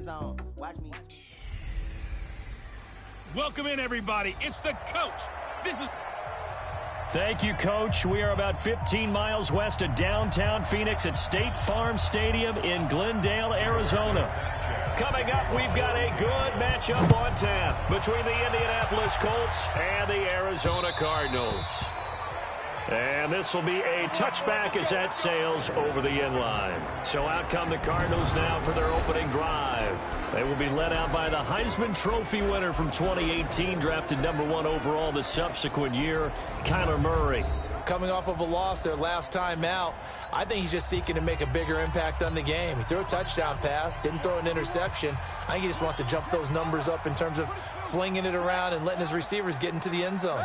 end zone. Watch me. Welcome in, everybody. It's the coach. This is... Thank you, Coach. We are about 15 miles west of downtown Phoenix at State Farm Stadium in Glendale, Arizona. Coming up, we've got a good matchup on tap between the Indianapolis Colts and the Arizona Cardinals. And this will be a touchback as that sails over the end line. So out come the Cardinals now for their opening drive. They will be led out by the Heisman Trophy winner from 2018, drafted #1 overall the subsequent year, Kyler Murray. Coming off of a loss their last time out, I think he's just seeking to make a bigger impact on the game. He threw a touchdown pass, didn't throw an interception. I think he just wants to jump those numbers up in terms of flinging it around and letting his receivers get into the end zone.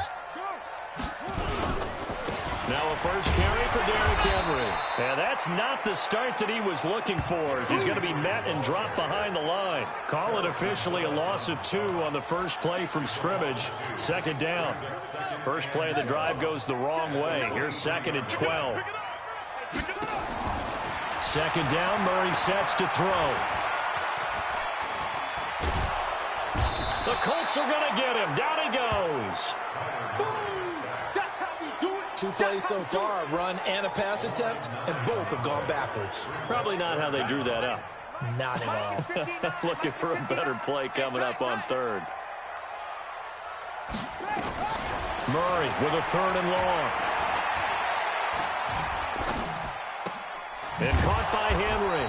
Now a first carry for Derrick Henry. And that's not the start that he was looking for, as he's going to be met and dropped behind the line. Call it officially a loss of 2 on the first play from scrimmage. Second down. First play of the drive goes the wrong way. Here's 2nd and 12. Second down, Murray sets to throw. The Colts are going to get him. Down he goes. 2 plays so far, a run and a pass attempt, and both have gone backwards. Probably not how they drew that up. Not at all. Looking for a better play coming up on 3rd. Murray with a 3rd and long. And caught by Henry.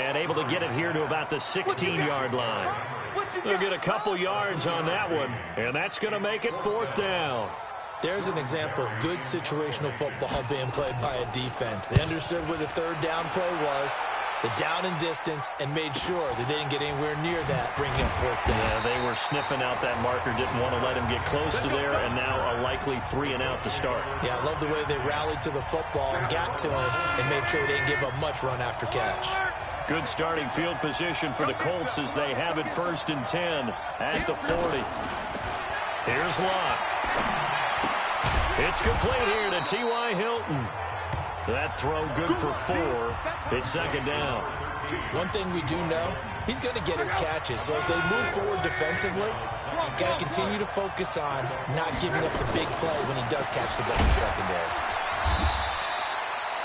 And able to get it here to about the 16-yard line. They'll get a couple yards on that one, and that's going to make it 4th down. There's an example of good situational football being played by a defense. They understood where the 3rd down play was, the down and distance, and made sure that they didn't get anywhere near that, bringing up 4th down. Yeah, they were sniffing out that marker, didn't want to let him get close to there, and now a likely 3 and out to start. Yeah, I love the way they rallied to the football and got to him and made sure they didn't give up much run after catch. Good starting field position for the Colts as they have it 1st and 10 at the 40. Here's Locke. It's complete here to T.Y. Hilton. That throw good for 4. It's 2nd down. One thing we do know, he's going to get his catches. So as they move forward defensively, got to continue to focus on not giving up the big play when he does catch the ball in the secondary.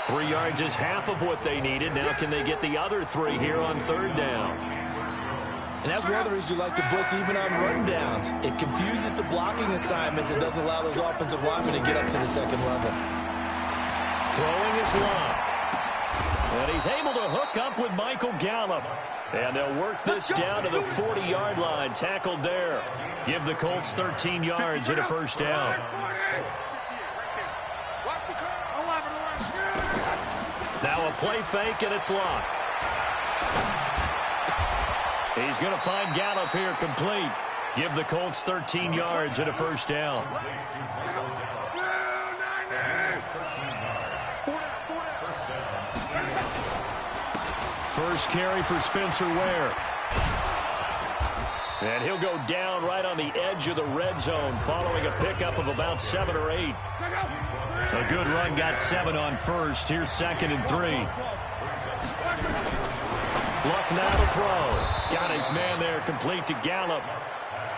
3 yards is half of what they needed. Now can they get the other 3 here on 3rd down? And that's one of the reasons you like to blitz even on rundowns. It confuses the blocking assignments and doesn't allow those offensive linemen to get up to the 2nd level. Throwing his Locke. And he's able to hook up with Michael Gallup. And they'll work this down to the 40-yard line. Tackled there. Give the Colts 13 yards and a 1st down. Now a play fake, and it's Locke. He's going to find Gallup here complete. Give the Colts 13 yards and a 1st down. First carry for Spencer Ware. And he'll go down right on the edge of the red zone following a pickup of about 7 or 8. A good run got 7 on 1st. Here's 2nd and 3. Luck now to throw. Got his man there complete to Gallup.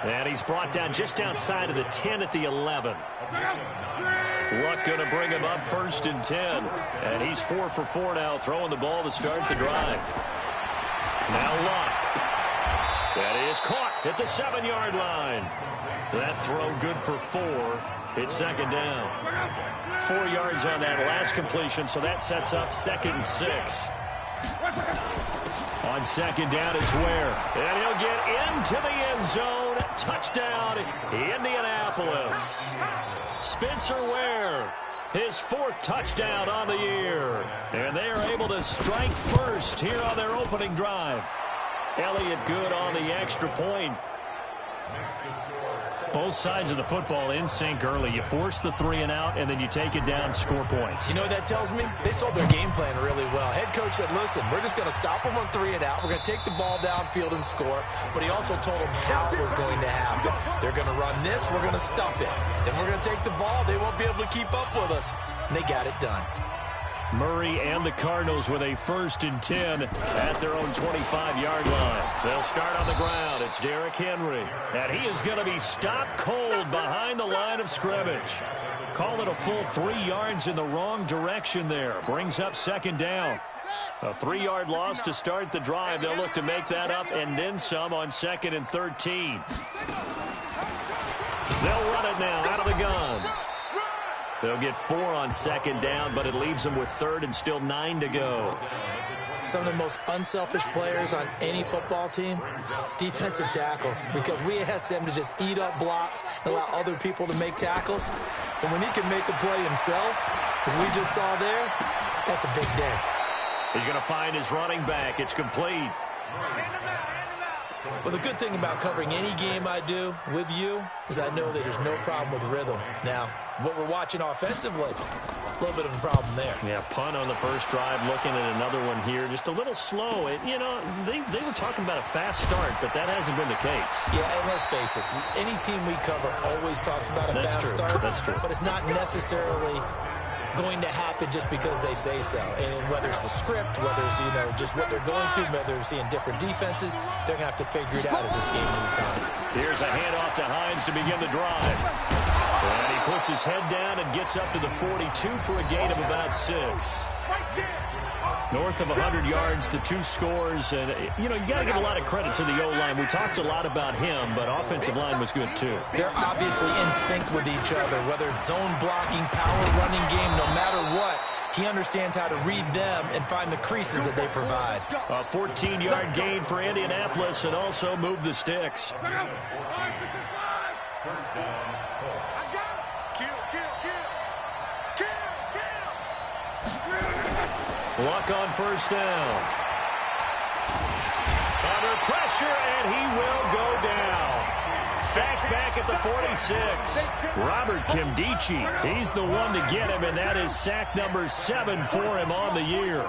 And he's brought down just outside of the 10 at the 11. Luck going to bring him up 1st and 10. And he's 4 for 4 now, throwing the ball to start the drive. Now Luck. That is caught at the 7-yard line. That throw good for 4. It's 2nd down. 4 yards on that last completion, so that sets up 2nd and 6. On 2nd down is Ware. And he'll get into the end zone. Touchdown, Indianapolis. Spencer Ware, his 4th touchdown on the year. And they are able to strike first here on their opening drive. Elliott good on the extra point. Both sides of the football in sync early. You force the 3 and out, and then you take it down, score points. You know what that tells me? They saw their game plan really well. Head coach said, listen, we're just going to stop them on 3 and out. We're going to take the ball downfield and score. But he also told them how it was going to happen. They're going to run this. We're going to stop it. Then we're going to take the ball. They won't be able to keep up with us. And they got it done. Murray and the Cardinals with a 1st and 10 at their own 25-yard line. They'll start on the ground. It's Derrick Henry. And he is going to be stopped cold behind the line of scrimmage. Call it a full 3 yards in the wrong direction there. Brings up 2nd down. A 3-yard loss to start the drive. They'll look to make that up and then some on 2nd and 13. They'll run it now out of the gun. They'll get 4 on 2nd down, but it leaves them with 3rd and still 9 to go. Some of the most unselfish players on any football team, defensive tackles, because we ask them to just eat up blocks and allow other people to make tackles. And when he can make a play himself, as we just saw there, that's a big day. He's going to find his running back. It's complete. Well, the good thing about covering any game I do with you is I know that there's no problem with rhythm. Now, what we're watching offensively, a little bit of a problem there. Yeah, punt on the first drive, looking at another one here. Just a little slow. You know, they were talking about a fast start, but that hasn't been the case. Yeah, and let's face it, any team we cover always talks about a fast start. That's true. But it's not necessarily going to happen just because they say so. And whether it's the script, whether it's, you know, just what they're going through, whether they're seeing different defenses, they're going to have to figure it out as this game moves on. Here's a handoff to Hines to begin the drive. And he puts his head down and gets up to the 42 for a gain of about 6. North of 100 yards, the 2 scores. And, you know, you got to give a lot of credit to the O-line. We talked a lot about him, but offensive line was good, too. They're obviously in sync with each other, whether it's zone blocking, power running game, no matter what. He understands how to read them and find the creases that they provide. A 14-yard gain for Indianapolis and also move the sticks. Luck on first down. Under pressure, and he will go down. Sacked back at the 46. Robert Kimdichie, he's the one to get him, and that is sack number 7 for him on the year.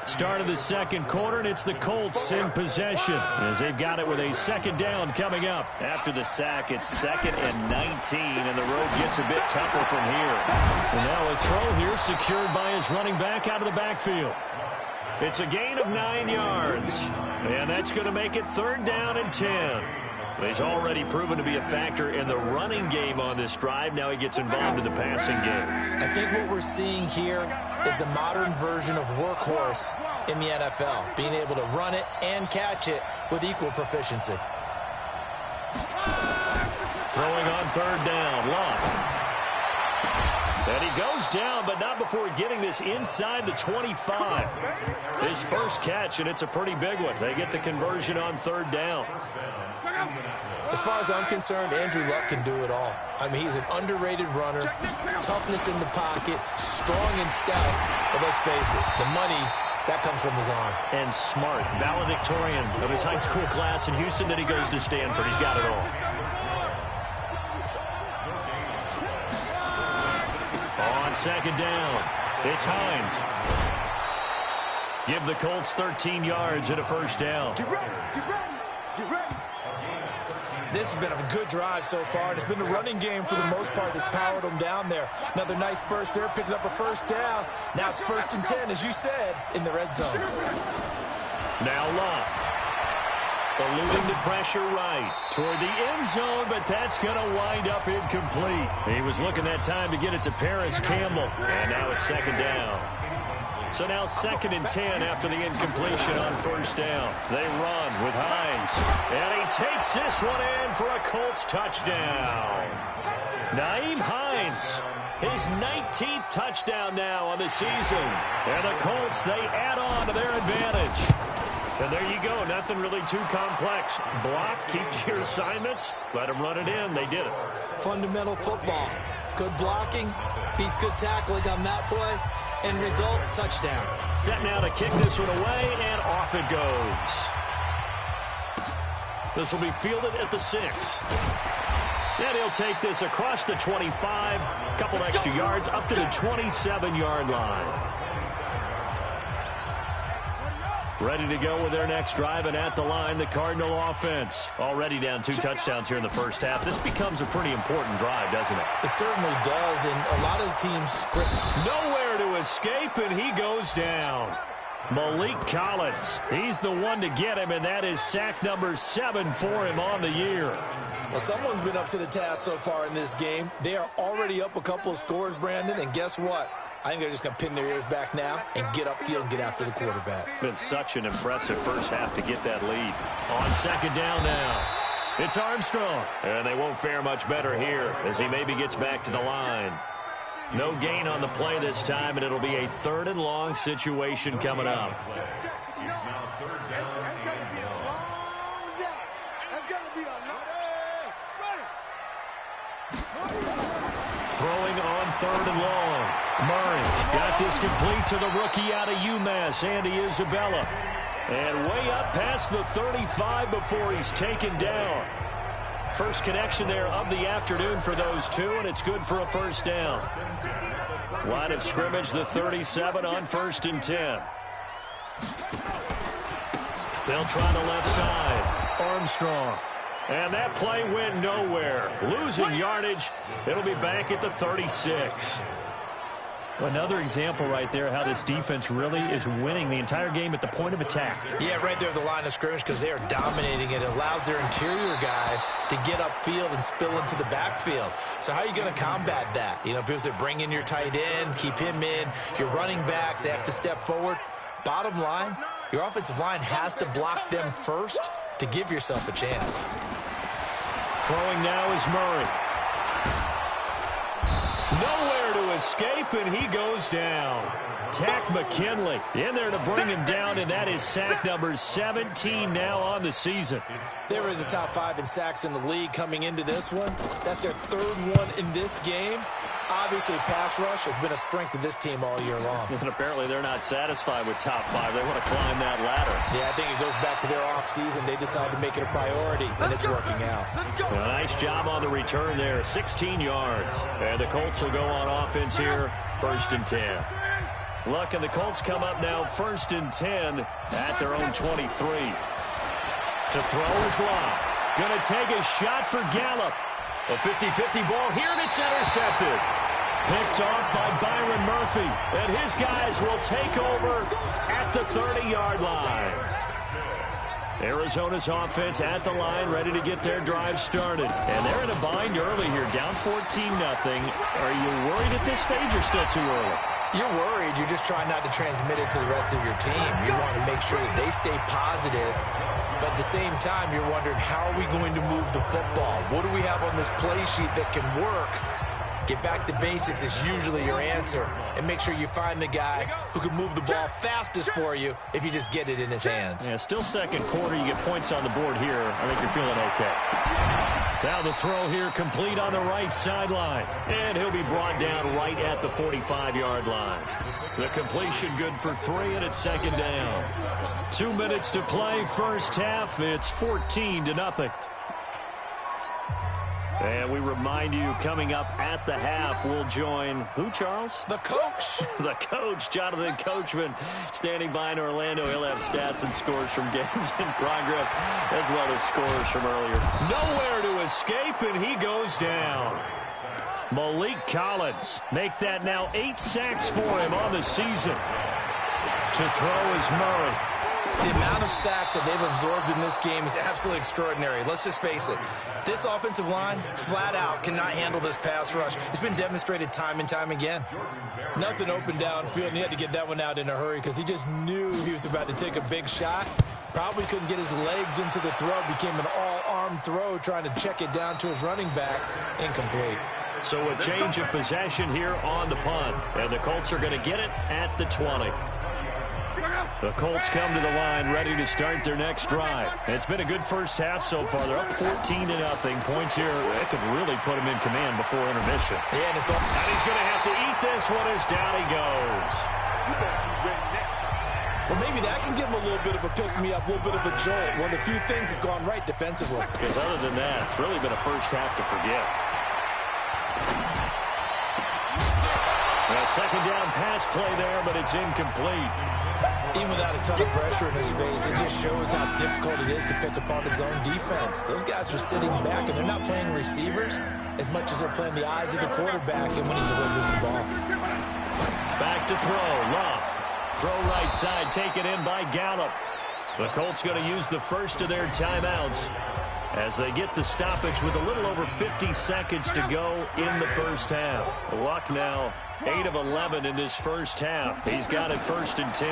Start of the second quarter, and it's the Colts in possession as they've got it with a 2nd down coming up. After the sack, it's 2nd and 19, and the road gets a bit tougher from here. And now a throw here secured by his running back out of the backfield. It's a gain of 9 yards, and that's going to make it 3rd down and 10. He's already proven to be a factor in the running game on this drive. Now he gets involved in the passing game. I think what we're seeing here is the modern version of workhorse in the NFL, being able to run it and catch it with equal proficiency. Throwing on 3rd down, Luck. And he goes down, but not before getting this inside the 25. His first catch, and it's a pretty big one. They get the conversion on 3rd down. As far as I'm concerned, Andrew Luck can do it all. I mean, he's an underrated runner, toughness in the pocket, strong and stout. But let's face it, the money, that comes from his arm. And smart, valedictorian of his high school class in Houston. Then he goes to Stanford. He's got it all. On 2nd down, it's Hines. Give the Colts 13 yards and a 1st down. Get ready, get ready, get ready. This has been a good drive so far. It's been a running game for the most part that's powered them down there. Another nice burst there, picking up a 1st down. Now it's 1st and 10, as you said, in the red zone. Now Luck. Eluding the pressure right toward the end zone, but that's going to wind up incomplete. He was looking that time to get it to Paris Campbell, and now it's 2nd down. So now 2nd and 10 after the incompletion on 1st down. They run with Hines, and he takes this one in for a Colts touchdown. Nyheim Hines, his 19th touchdown now on the season. And the Colts, they add on to their advantage. And there you go, nothing really too complex. Block, keep to your assignments, let them run it in. They did it. Fundamental football. Good blocking, beats good tackling on that play, and result, touchdown. Set now to kick this one away, and off it goes. This will be fielded at the 6. And he'll take this across the 25, couple extra yards, up to the 27-yard line. Ready to go with their next drive, and at the line, the Cardinal offense. Already down 2 touchdowns here in the first half. This becomes a pretty important drive, doesn't it? It certainly does, and a lot of the teams script. Nowhere to escape, and he goes down. Malik Collins, he's the one to get him, and that is sack number 7 for him on the year. Well, someone's been up to the task so far in this game. They are already up a couple of scores, Brandon, and guess what? I think they're just going to pin their ears back now and get upfield and get after the quarterback. Been such an impressive first half to get that lead. On second down now, it's Armstrong. And they won't fare much better here as he maybe gets back to the line. No gain on the play this time, and it'll be a 3rd and long situation coming up. That's got to be a long day. That's got to be a long day. Throwing on 3rd and long. Murray got this complete to the rookie out of UMass, Andy Isabella. And way up past the 35 before he's taken down. First connection there of the afternoon for those two, and it's good for a first down. Line of scrimmage, the 37 on 1st and 10. They'll try the left side. Armstrong. And that play went nowhere. Losing yardage. It'll be back at the 36. Another example right there how this defense really is winning the entire game at the point of attack. Yeah, right there at the line of scrimmage because they are dominating it. It allows their interior guys to get upfield and spill into the backfield. So how are you going to combat that? You know, people say bring in your tight end, keep him in. Your running backs, they have to step forward. Bottom line, your offensive line has to block them first to give yourself a chance. Throwing now is Murray. Nowhere to escape, and he goes down. Tack McKinley in there to bring him down, and that is sack number 17 now on the season. They were in the top 5 in sacks in the league coming into this one. That's their 3rd one in this game. Obviously, pass rush has been a strength of this team all year long. And apparently they're not satisfied with top 5. They want to climb that ladder. Yeah, I think it goes back to their offseason. They decided to make it a priority, and it's working out. A nice job on the return there, 16 yards. And the Colts will go on offense here, 1st and 10. Luck and the Colts come up now, 1st and 10 at their own 23. To throw is Lott. Going to take a shot for Gallup. A 50-50 ball here, and it's intercepted. Picked off by Byron Murphy. And his guys will take over at the 30-yard line. Arizona's offense at the line, ready to get their drive started. And they're in a bind early here, down 14-0. Are you worried at this stage or still too early? You're worried. You're just trying not to transmit it to the rest of your team. You want to make sure that they stay positive. But at the same time, you're wondering, how are we going to move the football? What do we have on this play sheet that can work? Get back to basics is usually your answer. And make sure you find the guy who can move the ball fastest for you if you just get it in his hands. Yeah, still 2nd quarter. You get points on the board here. I think you're feeling okay. Now the throw here complete on the right sideline. And he'll be brought down right at the 45-yard line. The completion good for 3, and it's 2nd down. 2 minutes to play, first half. It's 14-0. And we remind you, coming up at the half, we'll join who, Charles? The coach. The coach, Jonathan Coachman, standing by in Orlando. He'll have stats and scores from games in progress, as well as scores from earlier. Nowhere to escape, and he goes down. Malik Collins, make that now 8 sacks for him on the season. To throw is Murray. The amount of sacks that they've absorbed in this game is absolutely extraordinary. Let's just face it. This offensive line, flat out, cannot handle this pass rush. It's been demonstrated time and time again. Nothing open downfield, and he had to get that one out in a hurry because he just knew he was about to take a big shot. Probably couldn't get his legs into the throw. Became an all-arm throw, trying to check it down to his running back. Incomplete. So a change of possession here on the punt. And the Colts are going to get it at the 20. The Colts come to the line ready to start their next drive. It's been a good first half so far. They're up 14-0. Points here, that could really put them in command before intermission. Yeah, and it's all. And he's going to have to eat this one as down he goes. Well, maybe that can give him a little bit of a pick-me-up, a little bit of a jolt. One of the few things has gone right defensively. Because other than that, it's really been a first half to forget. A Second down pass play there, but it's incomplete. Even without a ton of pressure in his face, it just shows how difficult it is to pick apart his own defense. Those guys are sitting back, and they're not playing receivers as much as they're playing the eyes of the quarterback and when he delivers the ball. Back to throw. Love. Throw right side, taken in by Gallup. The Colts going to use the first of their timeouts as they get the stoppage with a little over 50 seconds to go in the first half. Luck now 8 of 11 in this first half. He's got it 1st and 10.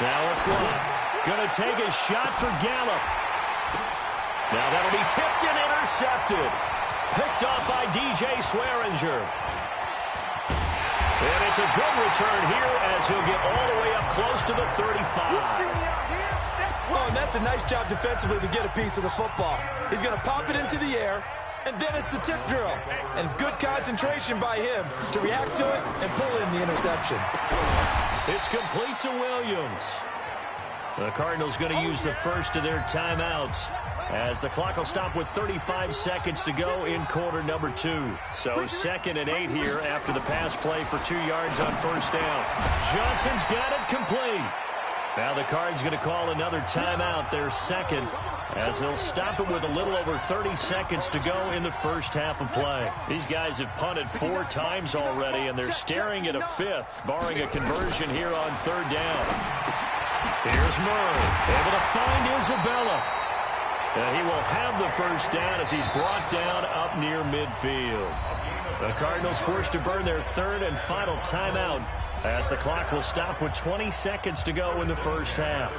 Now it's Luck. Going to take a shot for Gallup. Now that'll be tipped and intercepted. Picked off by DJ Swearinger. And it's a good return here as he'll get all the way up close to the 35. Oh, and that's a nice job defensively to get a piece of the football. He's going to pop it into the air, and then it's the tip drill. And good concentration by him to react to it and pull in the interception. It's complete to Williams. The Cardinals going to use the first of their timeouts as the clock will stop with 35 seconds to go in quarter number 2. So 2nd and 8 here after the pass play for 2 yards on first down. Johnson's got it complete. Now the Cards going to call another timeout, their second, as they'll stop it with a little over 30 seconds to go in the first half of play. These guys have punted 4 times already, and they're staring at a 5th, barring a conversion here on 3rd down. Here's Murray, able to find Isabella. And he will have the first down as he's brought down up near midfield. The Cardinals forced to burn their 3rd and final timeout as the clock will stop with 20 seconds to go in the first half.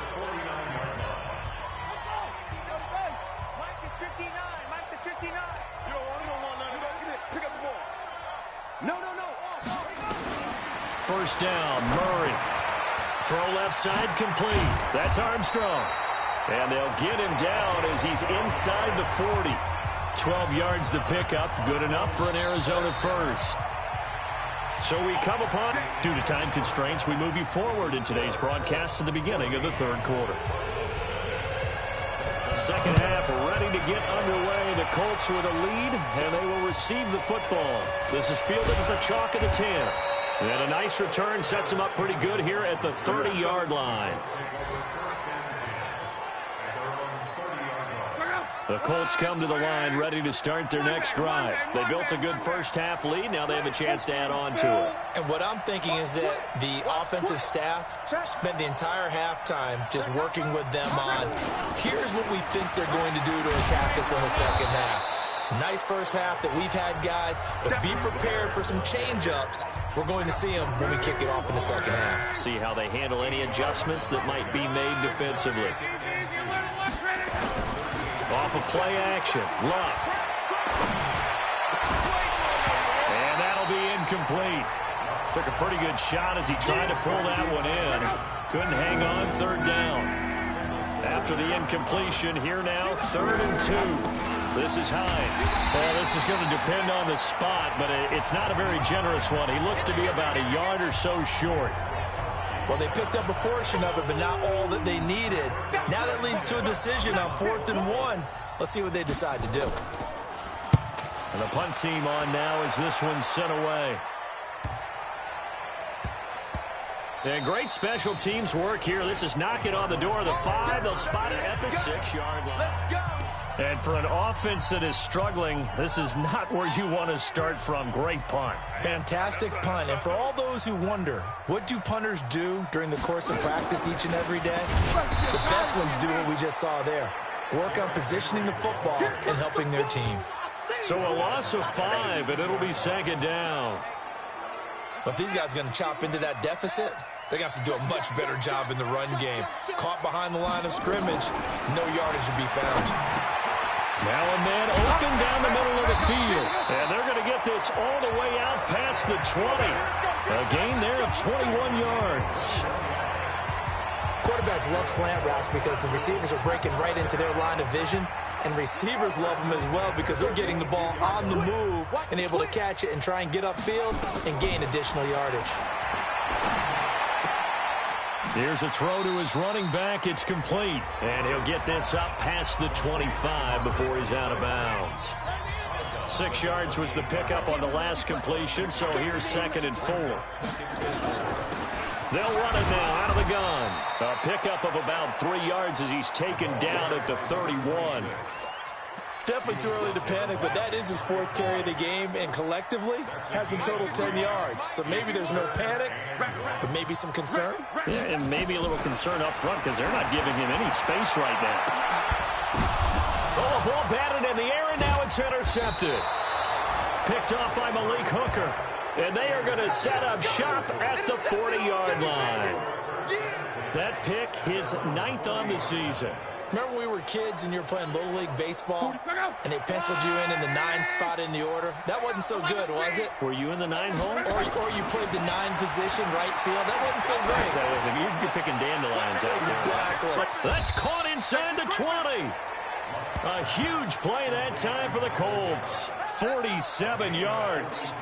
First down, Murray. Throw left side complete. That's Armstrong. And they'll get him down as he's inside the 40. 12 yards the pickup. Good enough for an Arizona first. So we come upon, due to time constraints, we move you forward in today's broadcast to the beginning of the 3rd quarter. Second half ready to get underway. The Colts with a lead, and they will receive the football. This is fielded at the chalk of the 10. And a nice return sets them up pretty good here at the 30-yard line. The Colts come to the line ready to start their next drive. They built a good first half lead. Now they have a chance to add on to it. And what I'm thinking is that the offensive staff spent the entire halftime just working with them on, here's what we think they're going to do to attack us in the second half. Nice first half that we've had, guys, but be prepared for some change-ups. We're going to see them when we kick it off in the second half. See how they handle any adjustments that might be made defensively. Off of play action, Luck. And that'll be incomplete. Took a pretty good shot as he tried to pull that one in. Couldn't hang on 3rd down. After the incompletion, here now, 3rd and 2. This is Hines. Well, this is going to depend on the spot, but it's not a very generous one. He looks to be about a yard or so short. Well, they picked up a portion of it, but not all that they needed. Now that leads to a decision on 4th and 1. Let's see what they decide to do. And the punt team on now as this one's sent away. And great special teams work here. This is knocking on the door of the 5. They'll spot it at the 6-yard line. Let's go. And for an offense that is struggling, this is not where you want to start from. Great punt. Fantastic punt. And for all those who wonder, what do punters do during the course of practice each and every day? The best ones do what we just saw there. Work on positioning the football and helping their team. So a loss of 5, and it'll be 2nd down. But if these guys are going to chop into that deficit, they're going to have to do a much better job in the run game. Caught behind the line of scrimmage, no yardage to be found. Now a man open down the middle of the field. And they're going to get this all the way out past the 20. A gain there of 21 yards. Quarterbacks love slant routes because the receivers are breaking right into their line of vision. And receivers love them as well because they're getting the ball on the move and able to catch it and try and get upfield and gain additional yardage. Here's a throw to his running back. It's complete. And he'll get this up past the 25 before he's out of bounds. 6 yards was the pickup on the last completion, so here's 2nd and 4. They'll run it now out of the gun. A pickup of about 3 yards as he's taken down at the 31. Definitely too early to panic, but that is his 4th carry of the game, and collectively has a total 10 yards. So maybe there's no panic, but maybe some concern. Yeah, and maybe a little concern up front because they're not giving him any space right now. Oh, the ball batted in the air, and now it's intercepted. Picked off by Malik Hooker. And they are going to set up shop at the 40-yard line. That pick, his 9th on the season. Remember when we were kids and you were playing Little League Baseball and they penciled you in the 9 spot in the order? That wasn't so good, was it? Were you in the 9 hole? Or you played the 9 position, right field? That wasn't so great. That wasn't. You're picking dandelions out there. Exactly. That's caught inside the 20. A huge play that time for the Colts. 47 yards.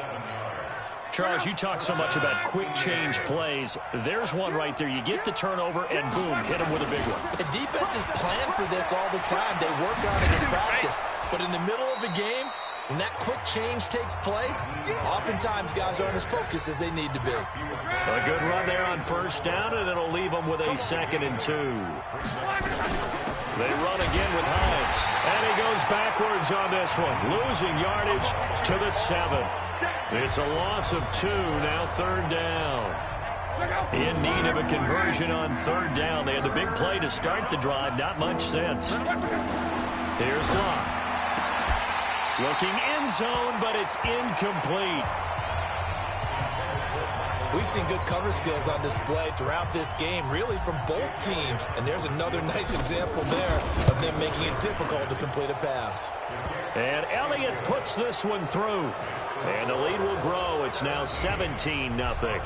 Charles, you talk so much about quick change plays. There's one right there. You get the turnover, and boom, hit him with a big one. The defenses plan for this all the time. They work on it in practice. But in the middle of the game, when that quick change takes place, oftentimes guys aren't as focused as they need to be. A good run there on 1st down, and it'll leave them with a 2nd and 2. They run again with Hines, and he goes backwards on this one, losing yardage to the 7. It's a loss of 2, now 3rd down. In need of a conversion on 3rd down. They had the big play to start the drive, not much sense. Here's Locke. Looking end zone, but it's incomplete. We've seen good cover skills on display throughout this game, really from both teams. And there's another nice example there of them making it difficult to complete a pass. And Elliott puts this one through. And the lead will grow. It's now 17-0.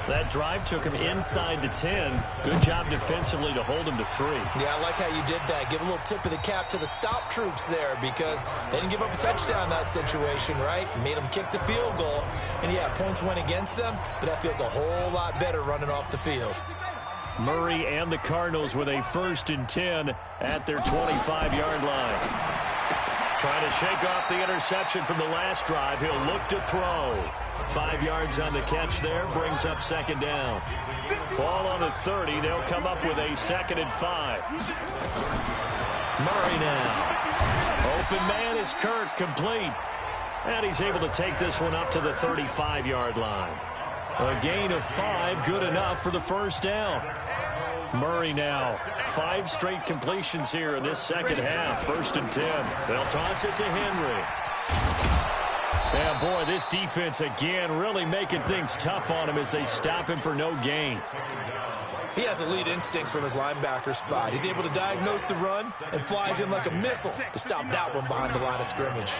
That drive took him inside the 10. Good job defensively to hold him to 3. Yeah, I like how you did that. Give a little tip of the cap to the stop troops there because they didn't give up a touchdown in that situation, right? Made them kick the field goal. And, yeah, points went against them, but that feels a whole lot better running off the field. Murray and the Cardinals with a 1st and 10 at their 25-yard line. Trying to shake off the interception from the last drive. He'll look to throw. 5 yards on the catch there. Brings up 2nd down. Ball on the 30. They'll come up with a 2nd and 5. Murray now. Open man is Kirk, complete. And he's able to take this one up to the 35-yard line. A gain of 5, good enough for the 1st down. Murray now. 5 straight completions here in this 2nd half. 1st and 10. They'll toss it to Henry. Yeah, boy, this defense again really making things tough on him as they stop him for no gain. He has elite instincts from his linebacker spot. He's able to diagnose the run and flies in like a missile to stop that one behind the line of scrimmage.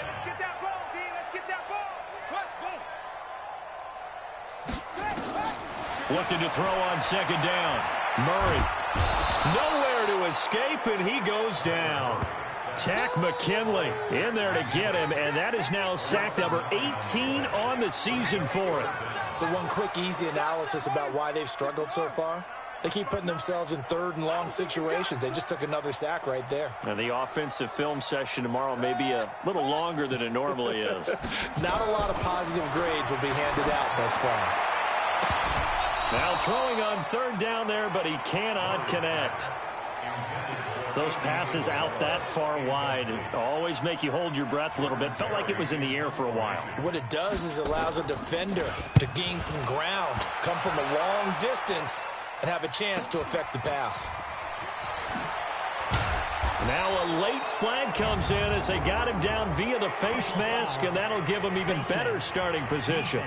Looking to throw on 2nd down. Murray. Nowhere to escape, and he goes down. Tack McKinley in there to get him, and that is now sack number 18 on the season for him. So one quick, easy analysis about why they've struggled so far. They keep putting themselves in 3rd and long situations. They just took another sack right there. And the offensive film session tomorrow may be a little longer than it normally is. Not a lot of positive grades will be handed out thus far. Now throwing on 3rd down there, but he cannot connect. Those passes out that far wide always make you hold your breath a little bit. Felt like it was in the air for a while. What it does is allows a defender to gain some ground, come from a long distance, and have a chance to affect the pass. Now a late flag comes in as they got him down via the face mask, and that'll give him even better starting position.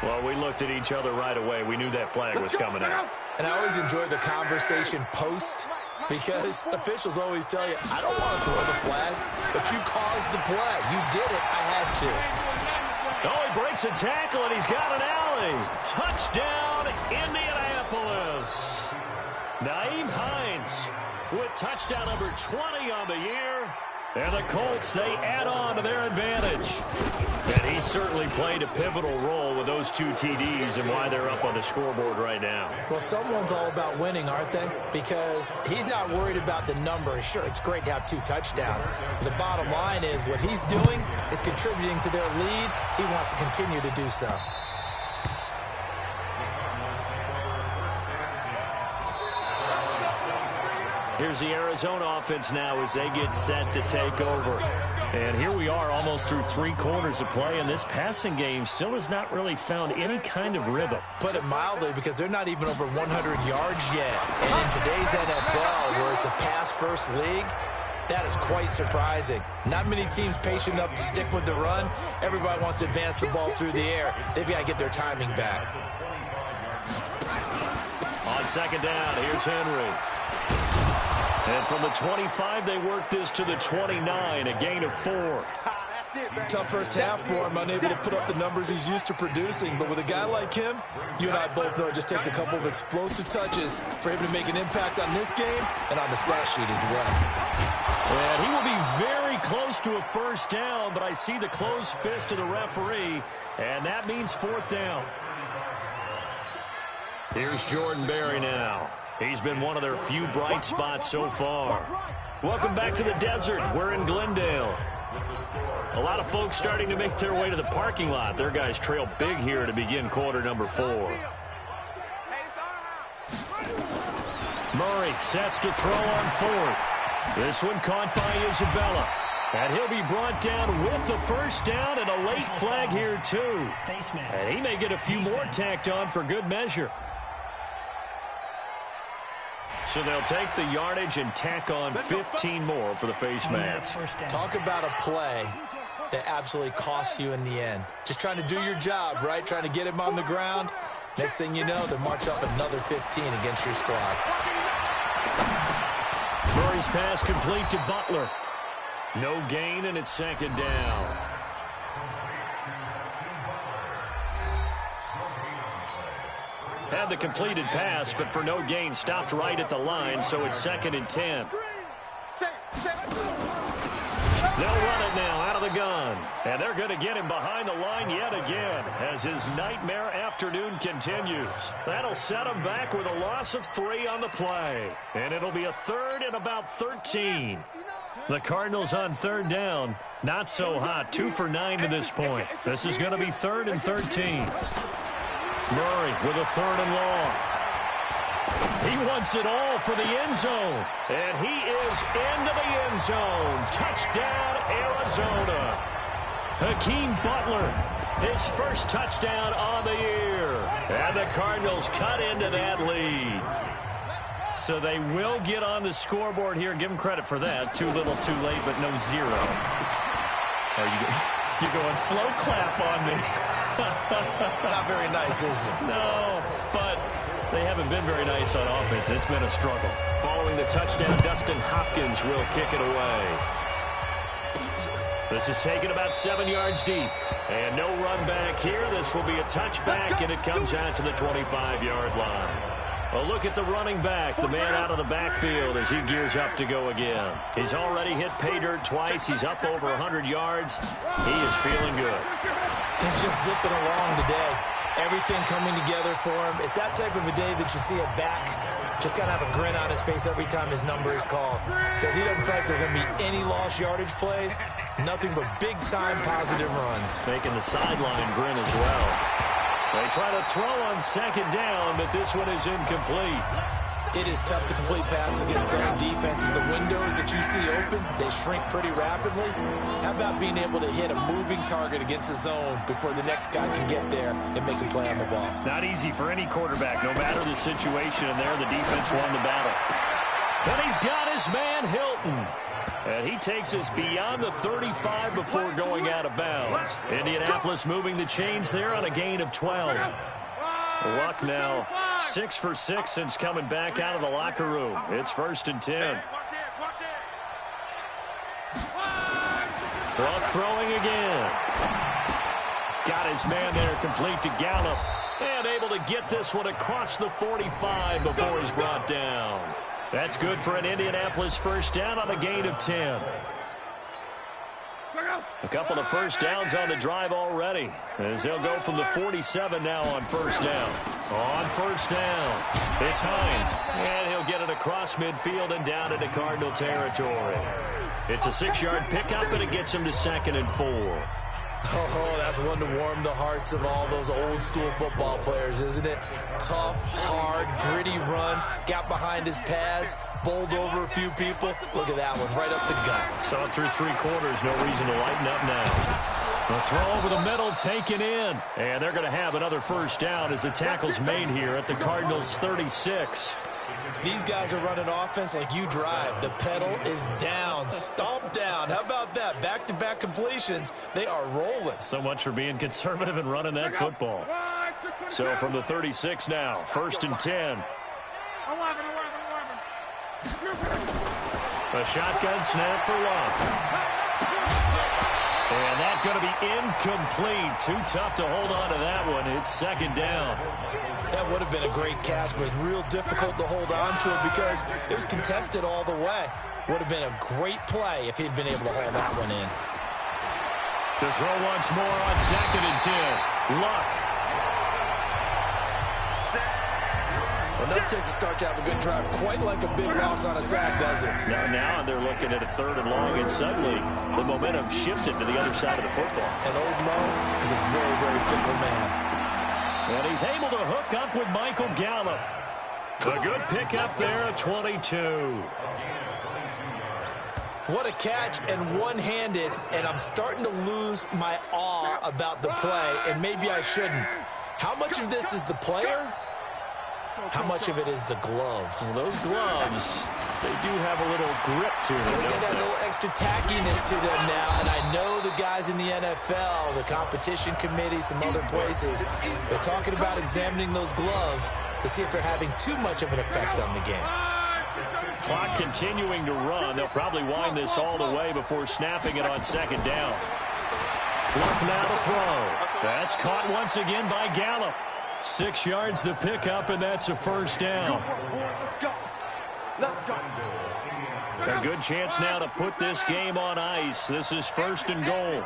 Well, we looked at each other right away. We knew that flag was coming out. And I always enjoy the conversation post because officials always tell you, I don't want to throw the flag, but you caused the play. You did it. I had to. Oh, he breaks a tackle, and he's got an alley. Touchdown, Indianapolis. Nyheim Hines with touchdown number 20 on the year. And the Colts, they add on to their advantage. And he certainly played a pivotal role with those 2 TDs and why they're up on the scoreboard right now. Well, someone's all about winning, aren't they? Because he's not worried about the number. Sure, it's great to have 2 touchdowns. But the bottom line is what he's doing is contributing to their lead. He wants to continue to do so. Here's the Arizona offense now as they get set to take over. And here we are almost through 3 quarters of play, and this passing game still has not really found any kind of rhythm. Put it mildly, because they're not even over 100 yards yet. And in today's NFL, where it's a pass-first league, that is quite surprising. Not many teams patient enough to stick with the run. Everybody wants to advance the ball through the air. They've got to get their timing back. On second down, here's Henry. And from the 25, they work this to the 29, a gain of 4. Tough first half for him, unable to put up the numbers he's used to producing. But with a guy like him, you and I both know it just takes a couple of explosive touches for him to make an impact on this game and on the stat sheet as well. And he will be very close to a first down, but I see the closed fist of the referee, and that means 4th down. Here's Jordan Berry now. He's been one of their few bright spots so far. Welcome back to the desert. We're in Glendale. A lot of folks starting to make their way to the parking lot. Their guys trail big here to begin quarter number 4. Murray sets to throw on 4th. This one caught by Isabella. And he'll be brought down with the first down and a late flag here too. And he may get a few more tacked on for good measure. So they'll take the yardage and tack on 15 more for the face mask. Talk about a play that absolutely costs you in the end. Just trying to do your job, right? Trying to get him on the ground. Next thing you know, they march up another 15 against your squad. Murray's pass complete to Butler. No gain, and it's second down. Had the completed pass, but for no gain, stopped right at the line, so it's 2nd and 10. They'll run it now out of the gun. And they're going to get him behind the line yet again as his nightmare afternoon continues. That'll set him back with a loss of 3 on the play. And it'll be a 3rd and about 13. The Cardinals on 3rd down. Not so hot. 2 for 9 to this point. This is going to be 3rd and 13. Murray with a 3rd and long. He wants it all for the end zone. And he is into the end zone. Touchdown, Arizona. Hakeem Butler, his first touchdown on the year. And the Cardinals cut into that lead. So they will get on the scoreboard here. Give them credit for that. Too little, too late, but no 0. You're going slow clap on me. Not very nice, is it? No, but they haven't been very nice on offense. It's been a struggle. Following the touchdown, Dustin Hopkins will kick it away. This is taken about 7 yards deep. And no run back here. This will be a touchback, and it comes out to the 25-yard line. A look at the running back, the man out of the backfield as he gears up to go again. He's already hit pay dirt twice. He's up over 100 yards. He is feeling good. He's just zipping along today. Everything coming together for him. It's that type of a day that you see a back just kind of have a grin on his face every time his number is called. Because he doesn't feel like there are going to be any lost yardage plays. Nothing but big-time positive runs. Making the sideline grin as well. They try to throw on 2nd down, but this one is incomplete. It is tough to complete passes against zone defenses. The windows that you see open, they shrink pretty rapidly. How about being able to hit a moving target against a zone before the next guy can get there and make a play on the ball? Not easy for any quarterback, no matter the situation, and there the defense won the battle. And he's got his man Hilton. And he takes us beyond the 35 before going out of bounds. Indianapolis moving the chains there on a gain of 12. Luck now 6 for 6 since coming back out of the locker room. It's 1st and 10. Luck throwing again. Got his man there complete to Gallup. And able to get this one across the 45 before he's brought down. That's good for an Indianapolis first down on a gain of 10. A couple of first downs on the drive already, as they'll go from the 47 now on first down. On first down, it's Hines, and he'll get it across midfield and down into Cardinal territory. It's a 6-yard pickup, and it gets him to 2nd and 4. Oh, that's one to warm the hearts of all those old-school football players, isn't it? Tough, hard, gritty run, got behind his pads, bowled over a few people. Look at that one, right up the gut. Saw it through 3 quarters, no reason to lighten up now. The throw over the middle, taken in. And they're going to have another first down as the tackle's made here at the Cardinals' 36. These guys are running offense like you drive. The pedal is down, stomp down. How about that? Back-to-back completions. They are rolling. So much for being conservative and running that football. So from the 36 now, 1st and 10. A shotgun snap for Love. And that's going to be incomplete. Too tough to hold on to that one. It's 2nd down. That would have been a great catch, but it's real difficult to hold on to it because it was contested all the way. Would have been a great play if he'd been able to hold that one in. To throw once more on 2nd and 10. Luck. Well, that takes a start to have a good drive. Quite like a big loss on a sack, does it? Now they're looking at a 3rd and long, and suddenly the momentum shifted to the other side of the football. And old Mo is a very, very fickle man. And he's able to hook up with Michael Gallup. A good pickup there at 22. What a catch, and one-handed, and I'm starting to lose my awe about the play, and maybe I shouldn't. How much of this is the player? How much of it is the glove? Well, those gloves, they do have a little grip to them. They get that little extra tackiness to them now, and I know the guys in the NFL, the competition committee, some other places, they're talking about examining those gloves to see if they're having too much of an effect on the game. Clock continuing to run. They'll probably wind this all the way before snapping it on 2nd down. Luck now to throw. That's caught once again by Gallup. 6 yards the pickup, and that's a first down. Let's go. A good chance now to put this game on ice. This is 1st and goal.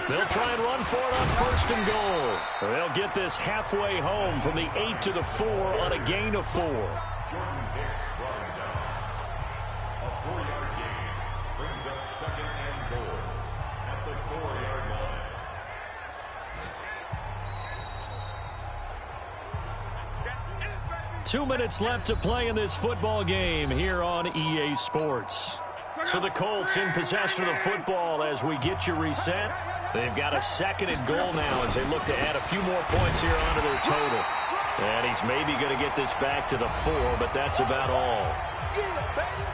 They'll try and run for it on 1st and goal. They'll get this halfway home from the 8 to the 4 on a gain of 4. Jordan Hicks brought down. A 4-yard gain brings up 2nd and goal at the 4-yard line. 2 minutes left to play in this football game here on EA Sports. So the Colts in possession of the football as we get you reset. They've got a 2nd and goal now as they look to add a few more points here onto their total. And he's maybe going to get this back to the 4, but that's about all.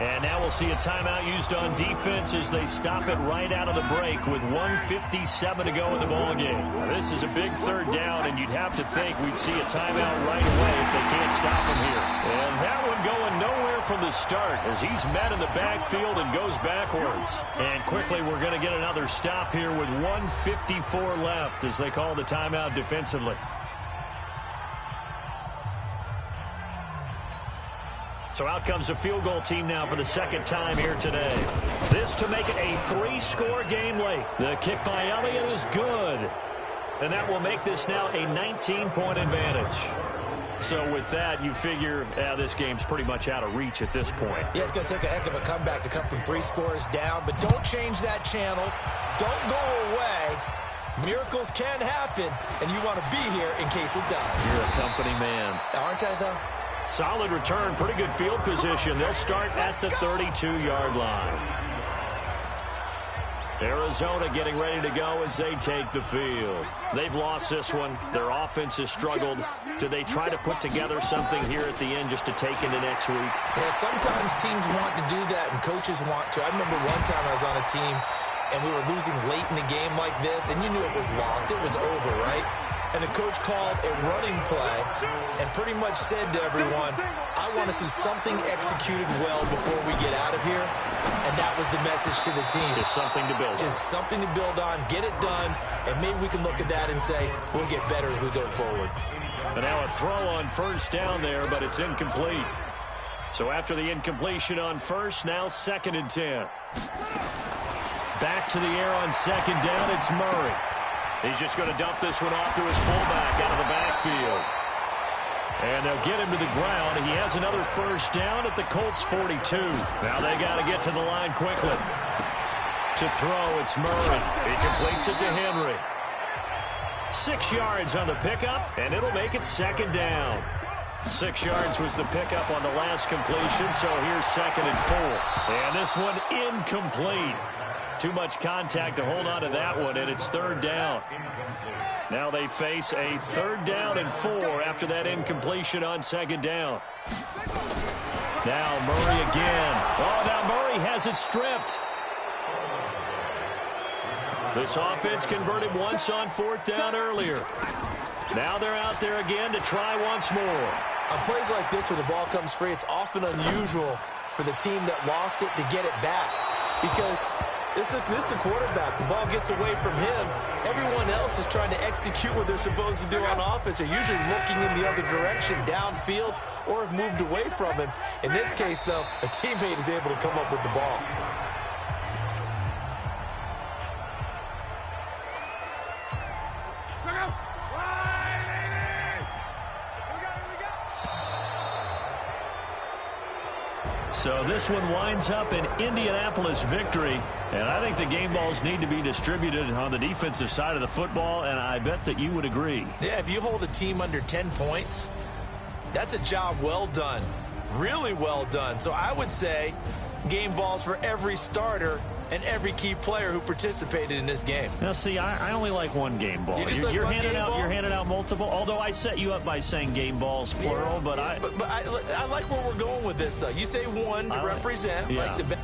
And now we'll see a timeout used on defense as they stop it right out of the break with 1:57 to go in the ballgame. This is a big 3rd down, and you'd have to think we'd see a timeout right away if they can't stop him here. And that one going nowhere from the start as he's met in the backfield and goes backwards. And quickly we're going to get another stop here with 1:54 left as they call the timeout defensively. So out comes a field goal team now for the 2nd time here today. This to make it a 3-score game late. The kick by Elliott is good. And that will make this now a 19-point advantage. So with that, you figure this game's pretty much out of reach at this point. Yeah, it's going to take a heck of a comeback to come from 3 scores down. But don't change that channel. Don't go away. Miracles can happen, and you want to be here in case it does. You're a company man. Aren't I, though? Solid return, pretty good field position. They'll start at the 32-yard line. Arizona getting ready to go as they take the field. They've lost this one. Their offense has struggled. Do they try to put together something here at the end just to take into next week? Yeah, sometimes teams want to do that and coaches want to. I remember one time I was on a team and we were losing late in the game like this, and you knew it was lost. It was over, right? And the coach called a running play and pretty much said to everyone, I want to see something executed well before we get out of here. And that was the message to the team. Just something to build on. Just something to build on, get it done, and maybe we can look at that and say, we'll get better as we go forward. And now a throw on 1st down there, but it's incomplete. So after the incompletion on 1st, now 2nd and 10. Back to the air on second down. It's Murray. He's just going to dump this one off to his fullback out of the backfield. And they'll get him to the ground. He has another first down at the Colts 42. Now they got to get to the line quickly. To throw, it's Murray. He completes it to Henry. 6 yards on the pickup, and it'll make it second down. 6 yards was the pickup on the last completion, so here's 2nd and 4. And this one incomplete. Too much contact to hold on to that one, and it's 3rd down. Now they face a 3rd down and 4 after that incompletion on 2nd down. Now Murray again. Oh, now Murray has it stripped. This offense converted once on 4th down earlier. Now they're out there again to try once more. On plays like this where the ball comes free, it's often unusual for the team that lost it to get it back. Because this is the quarterback. The ball gets away from him. Everyone else is trying to execute what they're supposed to do on offense. They're usually looking in the other direction, downfield, or have moved away from him. In this case, though, a teammate is able to come up with the ball. So this one winds up an Indianapolis victory, and I think the game balls need to be distributed on the defensive side of the football, and I bet that you would agree. Yeah, if you hold a team under 10 points, that's a job well done, really well done. So I would say game balls for every starter and every key player who participated in this game. Now, see, I only like one game ball. You're handing out multiple, although I set you up by saying game balls, plural, but I like where we're going with this, though. You say one to represent. Yeah. Like the